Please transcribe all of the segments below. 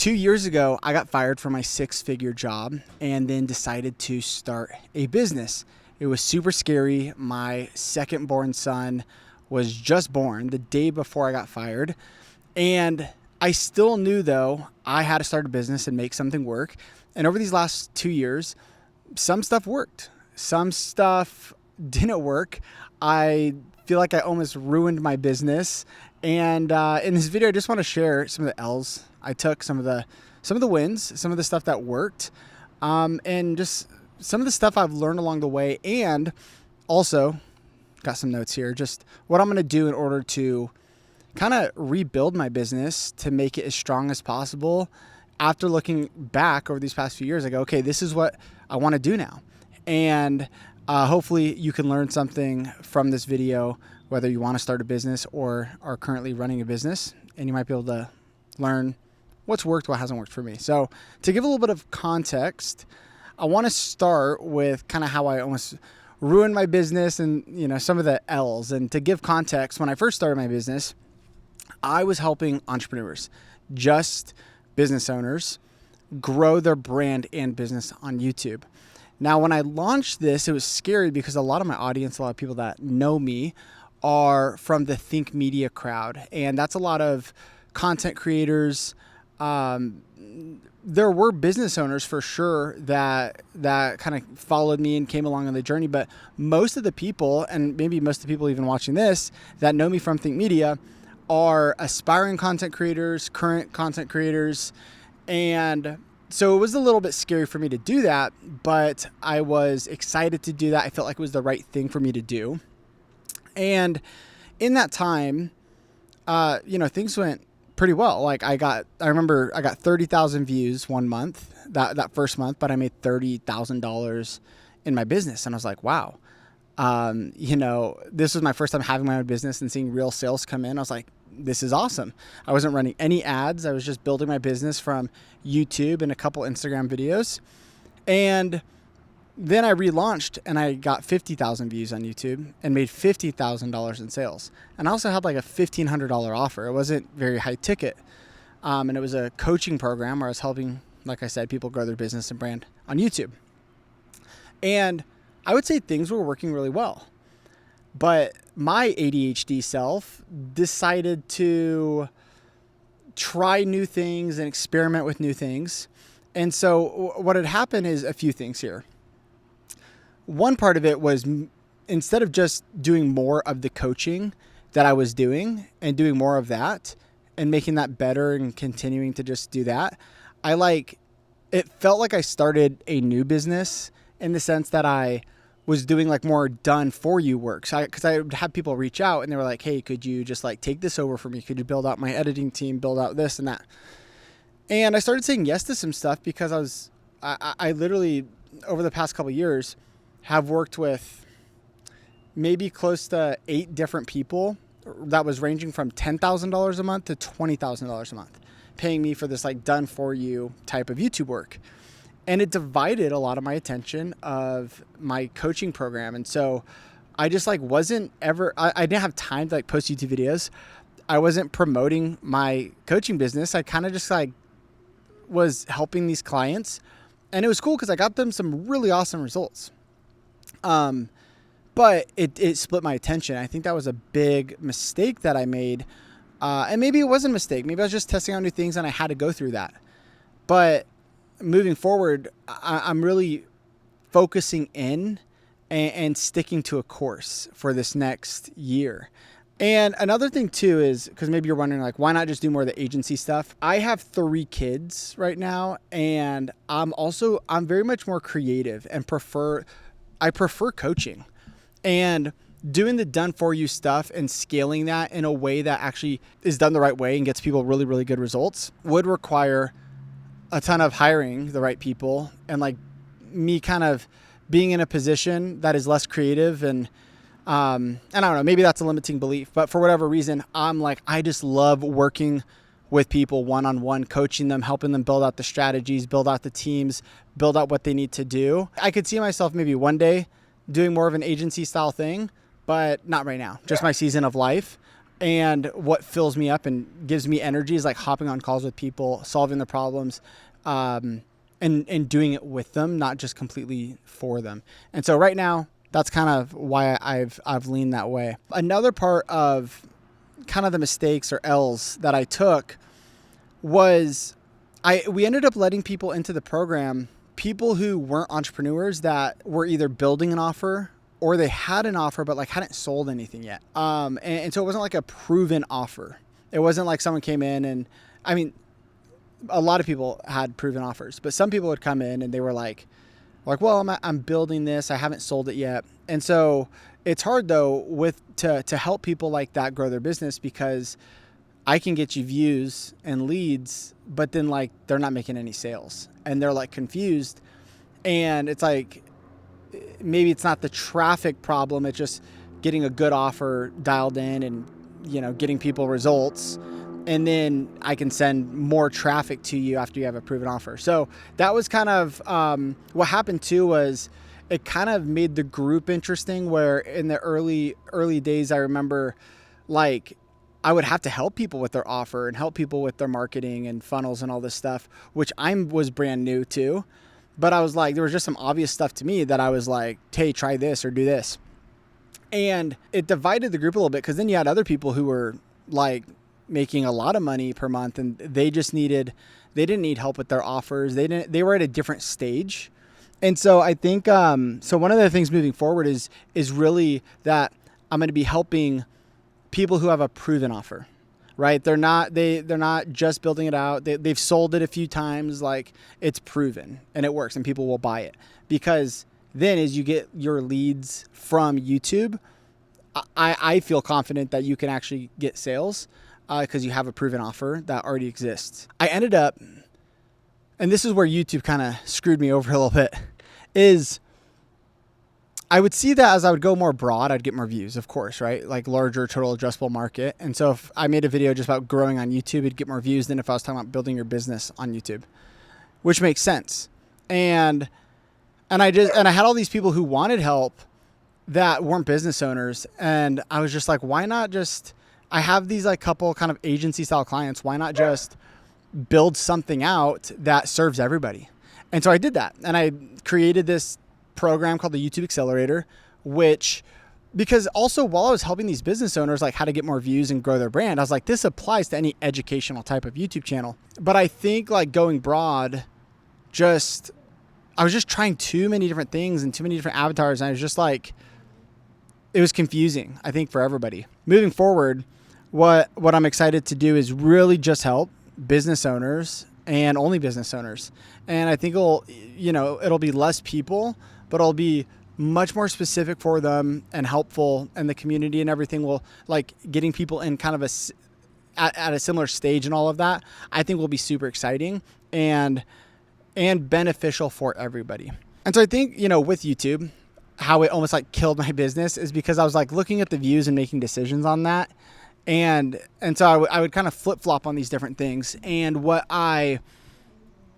2 years ago, I got fired from my 6-figure job and then decided to start a business. It was super scary. My second born son was just born the day before I got fired. And I still knew, though, I had to start a business and make something work. And over these last 2 years, some stuff worked. Some stuff didn't work. I feel like I almost ruined my business. And in this video, I just want to share some of the L's I took, some of the wins, some of the stuff that worked, and just some of the stuff I've learned along the way. And also got some notes here, just what I'm going to do in order to kind of rebuild my business to make it as strong as possible. After looking back over these past few years, I go, okay, this is what I want to do now. And hopefully you can learn something from this video, whether you want to start a business or are currently running a business, and you might be able to learn what's worked, what hasn't worked for me. So to give a little bit of context, I want to start with kind of how I almost ruined my business and, some of the L's. And to give context, when I first started my business, I was helping entrepreneurs, just business owners, grow their brand and business on YouTube. Now, when I launched this, it was scary because a lot of my audience, a lot of people that know me are from the Think Media crowd. And that's a lot of content creators. There were business owners for sure that kind of followed me and came along on the journey. But most of the people, and maybe most of the people even watching this that know me from Think Media, are aspiring content creators, current content creators. And so it was a little bit scary for me to do that, but I was excited to do that. I felt like it was the right thing for me to do. And in that time, things went pretty well. Like I remember I got 30,000 views one month, that first month, but I made $30,000 in my business. And I was like, wow, this was my first time having my own business and seeing real sales come in. I was like, this is awesome. I wasn't running any ads. I was just building my business from YouTube and a couple Instagram videos. And then I relaunched and I got 50,000 views on YouTube and made $50,000 in sales. And I also had like a $1,500 offer. It wasn't very high ticket. And it was a coaching program where I was helping, like I said, people grow their business and brand on YouTube. And I would say things were working really well. But my ADHD self decided to try new things and experiment with new things. And so what had happened is a few things here. One part of it was, instead of just doing more of the coaching that I was doing and doing more of that and making that better and continuing to just do that, it felt like I started a new business in the sense that I was doing like more done for you work. So because I would have people reach out and they were like, hey, could you just like take this over for me? Could you build out my editing team, build out this and that? And I started saying yes to some stuff because I literally over the past couple of years have worked with maybe close to 8 different people that was ranging from $10,000 a month to $20,000 a month, paying me for this like done for you type of YouTube work. And it divided a lot of my attention of my coaching program. And so I just I didn't have time to post YouTube videos. I wasn't promoting my coaching business. I kind of just was helping these clients, and it was cool because I got them some really awesome results. But it split my attention. I think that was a big mistake that I made. And maybe it wasn't a mistake. Maybe I was just testing out new things and I had to go through that. But moving forward, I'm really focusing in and sticking to a course for this next year. And another thing too is, because maybe you're wondering why not just do more of the agency stuff? I have 3 kids right now, and I'm very much more creative and I prefer coaching and doing the done for you stuff and scaling that in a way that actually is done the right way and gets people really, really good results would require a ton of hiring the right people and me kind of being in a position that is less creative. And I don't know, maybe that's a limiting belief, but for whatever reason, I just love working with people one-on-one, coaching them, helping them build out the strategies, build out the teams, build out what they need to do. I could see myself maybe one day doing more of an agency style thing, but not right now, just my season of life. And what fills me up and gives me energy is like hopping on calls with people, solving their problems, and doing it with them, not just completely for them. And so right now, that's kind of why I've leaned that way. Another part of kind of the mistakes or L's that I took was we ended up letting people into the program, people who weren't entrepreneurs that were either building an offer or they had an offer, but like hadn't sold anything yet. And so it wasn't like a proven offer. It wasn't like someone came in and, I mean, a lot of people had proven offers, but some people would come in and they were like, well, I'm building this. I haven't sold it yet. And so it's hard though to help people like that grow their business, because I can get you views and leads, but then like they're not making any sales and they're like confused. And it's like, maybe it's not the traffic problem. It's just getting a good offer dialed in and, getting people results. And then I can send more traffic to you after you have a proven offer. So that was kind of what happened too, was it kind of made the group interesting, where in the early days, I remember like I would have to help people with their offer and help people with their marketing and funnels and all this stuff, which I was brand new to. But I was like, there was just some obvious stuff to me that I was like, hey, try this or do this. And it divided the group a little bit, because then you had other people who were like making a lot of money per month, and they didn't need help with their offers. They were at a different stage. And so I think, so one of the things moving forward is really that I'm going to be helping people who have a proven offer, right? They're not just building it out. They've sold it a few times. Like, it's proven and it works and people will buy it, because then as you get your leads from YouTube, I feel confident that you can actually get sales, because you have a proven offer that already exists. I ended up, and this is where YouTube kind of screwed me over a little bit, is I would see that as I would go more broad, I'd get more views, of course, right? Like larger total addressable market. And so if I made a video just about growing on YouTube, it'd get more views than if I was talking about building your business on YouTube, which makes sense. And I had all these people who wanted help that weren't business owners. And I was just like, why not just, I have these like couple kind of agency style clients. Why not just build something out that serves everybody? And so I did that. And I created this program called the YouTube Accelerator, because also while I was helping these business owners like how to get more views and grow their brand, I was like, this applies to any educational type of YouTube channel. But I think like going broad, I was just trying too many different things and too many different avatars. And I was just like, it was confusing, I think, for everybody. Moving forward, what I'm excited to do is really just help business owners and only business owners. And I think it'll be less people, but it'll be much more specific for them and helpful, and the community and everything will, like, getting people in kind of at a similar stage and all of that, I think will be super exciting and beneficial for everybody. And so I think, with YouTube, how it almost like killed my business is because I was like looking at the views and making decisions on that. And so I would kind of flip flop on these different things. And what I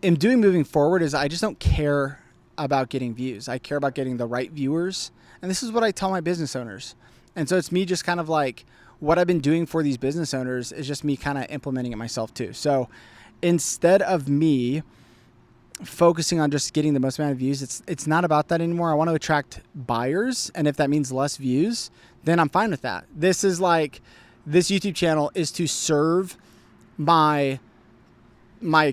am doing moving forward is I just don't care about getting views. I care about getting the right viewers. And this is what I tell my business owners. And so it's me just kind of like what I've been doing for these business owners is just me kind of implementing it myself too. So instead of me focusing on just getting the most amount of views, it's not about that anymore. I want to attract buyers. And if that means less views, then I'm fine with that. This YouTube channel is to serve my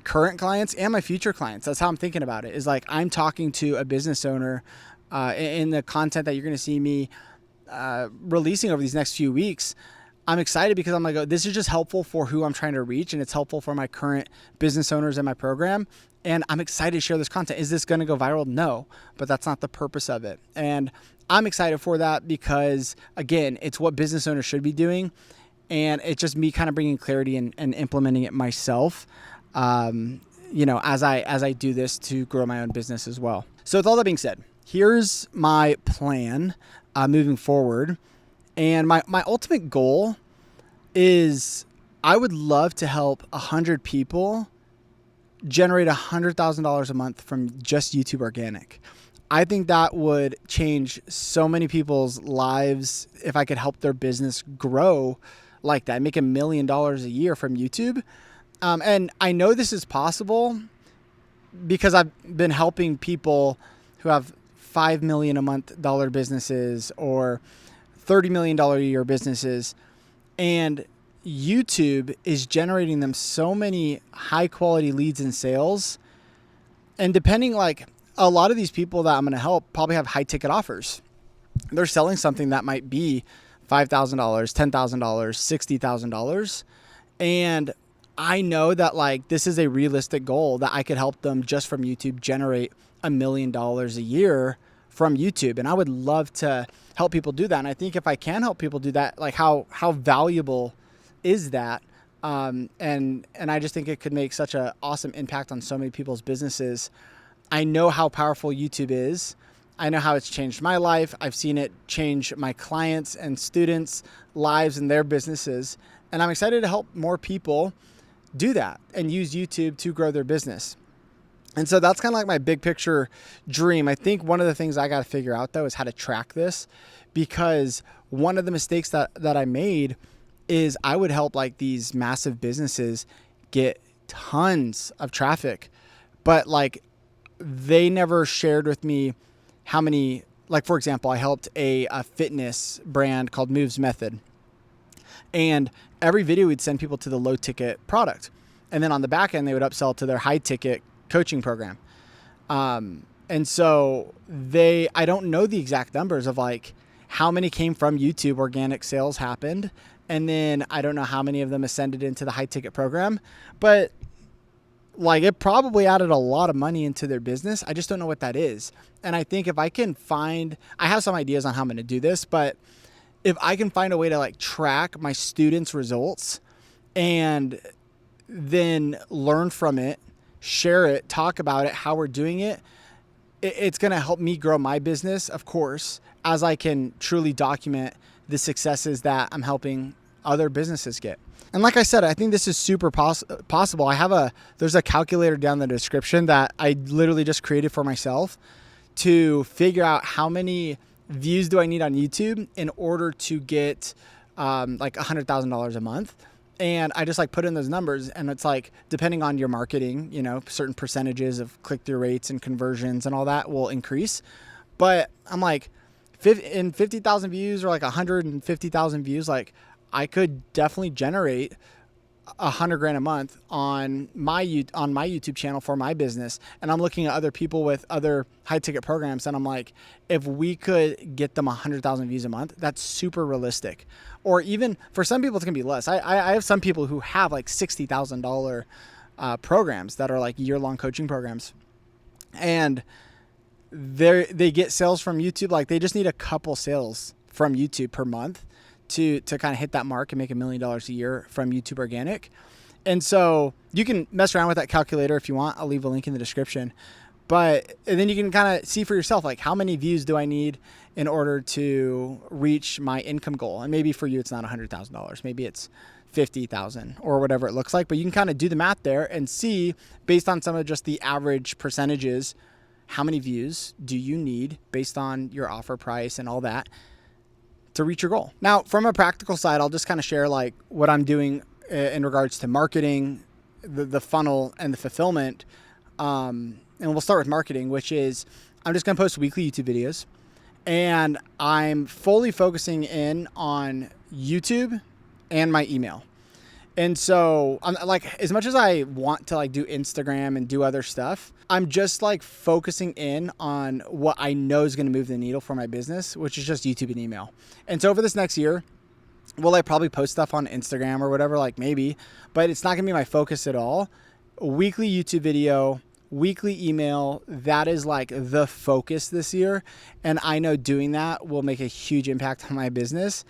current clients and my future clients. That's how I'm thinking about it, is like I'm talking to a business owner in the content that you're going to see me releasing over these next few weeks. I'm excited because I'm like, oh, this is just helpful for who I'm trying to reach, and it's helpful for my current business owners in my program. And I'm excited to share this content. Is this going to go viral? No, but that's not the purpose of it. And I'm excited for that because, again, it's what business owners should be doing. And it's just me kind of bringing clarity and implementing it myself, as I do this to grow my own business as well. So with all that being said, here's my plan moving forward. And my ultimate goal is I would love to help 100 people generate $100,000 a month from just YouTube organic. I think that would change so many people's lives if I could help their business grow like that. I make $1 million a year from YouTube. And I know this is possible because I've been helping people who have $5 million a month businesses or $30 million a year businesses. And YouTube is generating them so many high quality leads and sales. And depending, like, a lot of these people that I'm going to help probably have high ticket offers. They're selling something that might be $5,000, $10,000, $60,000. And I know that, like, this is a realistic goal that I could help them just from YouTube generate $1 million a year from YouTube. And I would love to help people do that. And I think if I can help people do that, like, how valuable is that? And I just think it could make such an awesome impact on so many people's businesses. I know how powerful YouTube is. I know how it's changed my life. I've seen it change my clients and students' lives and their businesses. And I'm excited to help more people do that and use YouTube to grow their business. And so that's kind of like my big picture dream. I think one of the things I got to figure out, though, is how to track this, because one of the mistakes that I made is I would help like these massive businesses get tons of traffic, but like they never shared with me how many, like, for example, I helped a fitness brand called Moves Method, and every video we'd send people to the low ticket product. And then on the back end, they would upsell to their high ticket coaching program. And so I don't know the exact numbers of like how many came from YouTube organic sales happened. And then I don't know how many of them ascended into the high ticket program, but like it probably added a lot of money into their business. I just don't know what that is. And I think if I can I have some ideas on how I'm going to do this, but if I can find a way to like track my students' results and then learn from it, share it, talk about it, how we're doing it, it's going to help me grow my business, of course, as I can truly document the successes that I'm helping other businesses get. And like I said, I think this is super possible. There's a calculator down in the description that I literally just created for myself to figure out how many views do I need on YouTube in order to get like $100,000 a month. And I just like put in those numbers, and it's like, depending on your marketing, you know, certain percentages of click-through rates and conversions and all that will increase. But I'm like, in 50,000 views or like 150,000 views, like I could definitely generate $100,000 a month on my YouTube channel for my business. And I'm looking at other people with other high ticket programs, and I'm like, if we could get them 100,000 views a month, that's super realistic. Or even for some people, it's gonna be less. I have some people who have like $60,000 programs that are like year-long coaching programs, and they get sales from YouTube. Like they just need a couple sales from YouTube per month to kind of hit that mark and make $1 million a year from YouTube organic. And so you can mess around with that calculator if you want. I'll leave a link in the description. And then you can kind of see for yourself, like, how many views do I need in order to reach my income goal? And maybe for you, it's not $100,000. Maybe it's 50,000 or whatever it looks like. But you can kind of do the math there and see, based on some of just the average percentages, how many views do you need based on your offer price and all that to reach your goal. Now, from a practical side, I'll just kind of share like what I'm doing in regards to marketing, the funnel and the fulfillment. And we'll start with marketing, which is I'm just going to post weekly YouTube videos, and I'm fully focusing in on YouTube and my email. And so I'm like, as much as I want to like do Instagram and do other stuff, I'm just like focusing in on what I know is going to move the needle for my business, which is just YouTube and email. And so over this next year, will I probably post stuff on Instagram or whatever? Like maybe, but it's not going to be my focus at all. Weekly YouTube video, weekly email, that is like the focus this year. And I know doing that will make a huge impact on my business,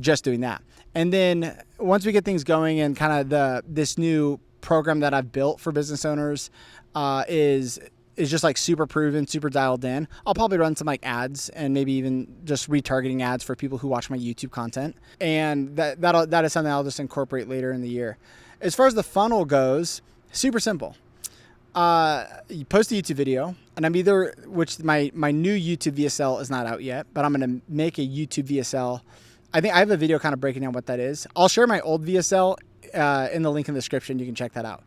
just doing that. And then once we get things going and kind of this new program that I've built for business owners is just like super proven, super dialed in, I'll probably run some like ads and maybe even just retargeting ads for people who watch my YouTube content. And that is something I'll just incorporate later in the year. As far as the funnel goes, super simple. You post a YouTube video, and I'm which my new YouTube VSL is not out yet, but I'm going to make a YouTube VSL I think I have a video kind of breaking down what that is. I'll share my old VSL in the link in the description. You can check that out.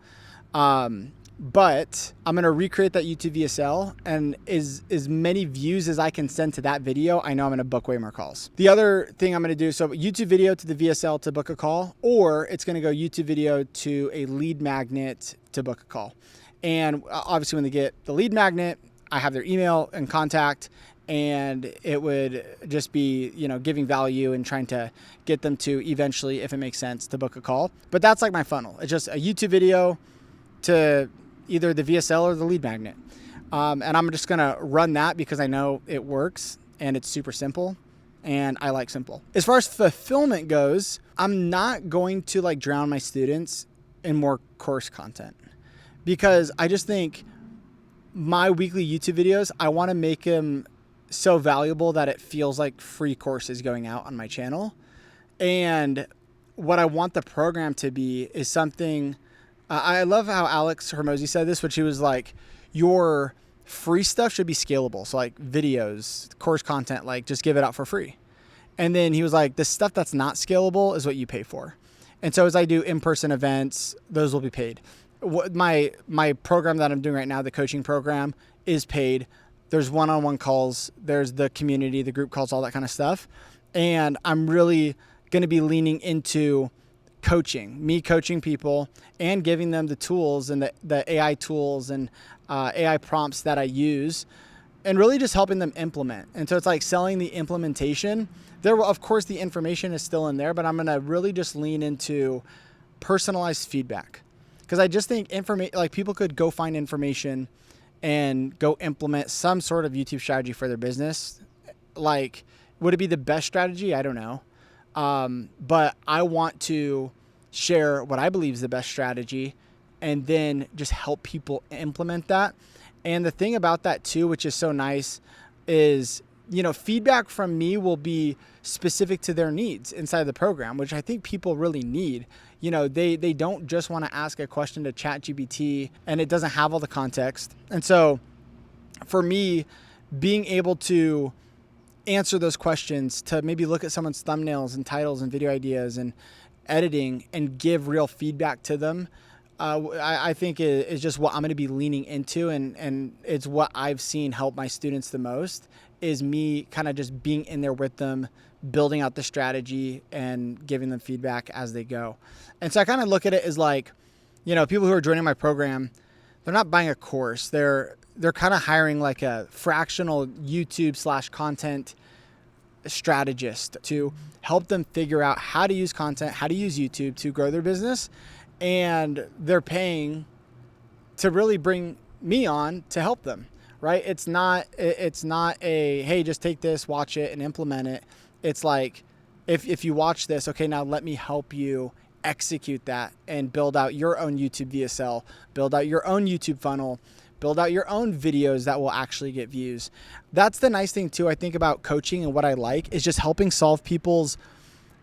But I'm going to recreate that YouTube VSL, and as many views as I can send to that video, I know I'm going to book way more calls. The other thing I'm going to do, so YouTube video to the VSL to book a call, or it's going to go YouTube video to a lead magnet to book a call. And obviously when they get the lead magnet, I have their email and contact, and it would just be, giving value and trying to get them to eventually, if it makes sense, to book a call. But that's like my funnel. It's just a YouTube video to either the VSL or the lead magnet. And I'm just going to run that because I know it works and it's super simple and I like simple. As far as fulfillment goes, I'm not going to like drown my students in more course content, because I just think my weekly YouTube videos, I want to make them so valuable that it feels like free courses going out on my channel. And what I want the program to be is something, I love how Alex Hermosi said this, which he was like, your free stuff should be scalable. So like videos, course content, like just give it out for free. And then he was like, the stuff that's not scalable is what you pay for. And so as I do in-person events, those will be paid. My program that I'm doing right now, the coaching program, is paid. There's one-on-one calls. There's the community, the group calls, all that kind of stuff. And I'm really going to be leaning into me coaching people and giving them the tools and the AI tools and AI prompts that I use, and really just helping them implement. And so it's like selling the implementation. There will, of course, the information is still in there, but I'm going to really just lean into personalized feedback, because I just think people could go find information and go implement some sort of YouTube strategy for their business. Like, would it be the best strategy? I don't know. But I want to share what I believe is the best strategy and then just help people implement that. And the thing about that too, which is so nice, is, feedback from me will be specific to their needs inside the program, which I think people really need. They don't just want to ask a question to ChatGPT and it doesn't have all the context. And so for me, being able to answer those questions, to maybe look at someone's thumbnails and titles and video ideas and editing and give real feedback to them, I think is just what I'm going to be leaning into. And it's what I've seen help my students the most, is me kind of just being in there with them, building out the strategy and giving them feedback as they go. And so I kind of look at it as like, people who are joining my program, they're not buying a course. They're kind of hiring like a fractional YouTube / content strategist to help them figure out how to use content, how to use YouTube to grow their business. And they're paying to really bring me on to help them, right? It's not a, hey, just take this, watch it and implement it. It's like, if you watch this, okay, now let me help you execute that and build out your own YouTube VSL, build out your own YouTube funnel, build out your own videos that will actually get views. That's the nice thing too, I think, about coaching, and what I like is just helping solve people's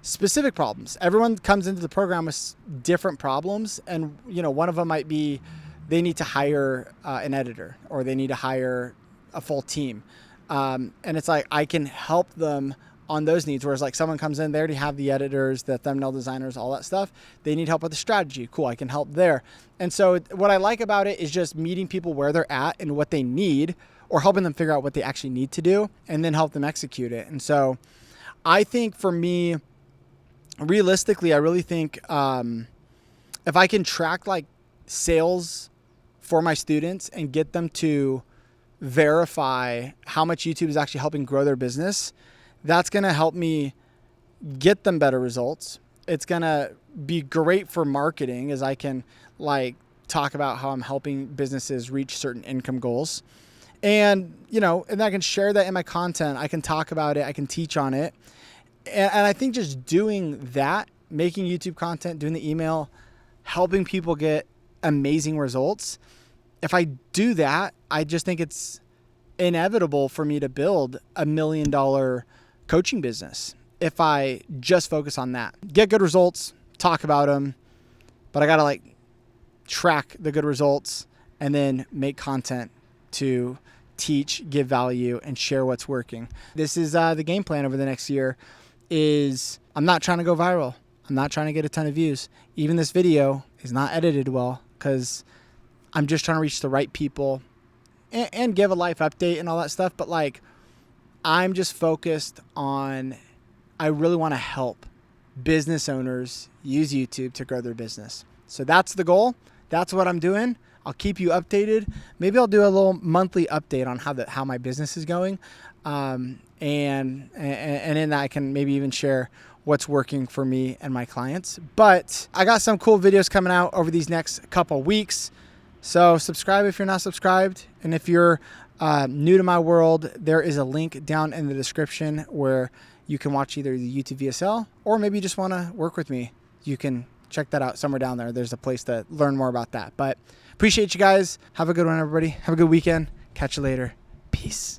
specific problems. Everyone comes into the program with different problems, and one of them might be they need to hire an editor, or they need to hire a full team. And it's like, I can help them on those needs. Whereas like someone comes in, they already have the editors, the thumbnail designers, all that stuff. They need help with the strategy. Cool, I can help there. And so what I like about it is just meeting people where they're at and what they need, or helping them figure out what they actually need to do and then help them execute it. And so I think for me, realistically, I really think if I can track like sales for my students and get them to verify how much YouTube is actually helping grow their business, that's going to help me get them better results. It's going to be great for marketing, as I can like talk about how I'm helping businesses reach certain income goals. And, and I can share that in my content. I can talk about it. I can teach on it. And I think just doing that, making YouTube content, doing the email, helping people get amazing results. If I do that, I just think it's inevitable for me to build $1 million coaching business if I just focus on that. Get good results, talk about them, but I got to like track the good results and then make content to teach, give value, and share what's working. This is the game plan over the next year. is I'm not trying to go viral. I'm not trying to get a ton of views. Even this video is not edited well because I'm just trying to reach the right people and give a life update and all that stuff. But like, I'm just focused on, I really want to help business owners use YouTube to grow their business. So that's the goal. That's what I'm doing. I'll keep you updated. Maybe I'll do a little monthly update on how my business is going. And in that I can maybe even share what's working for me and my clients. But I got some cool videos coming out over these next couple weeks. So subscribe if you're not subscribed. And if you're new to my world, there is a link down in the description where you can watch either the YouTube VSL or maybe you just want to work with me. You can check that out somewhere down there. There's a place to learn more about that. But appreciate you guys. Have a good one, everybody. Have a good weekend. Catch you later. Peace.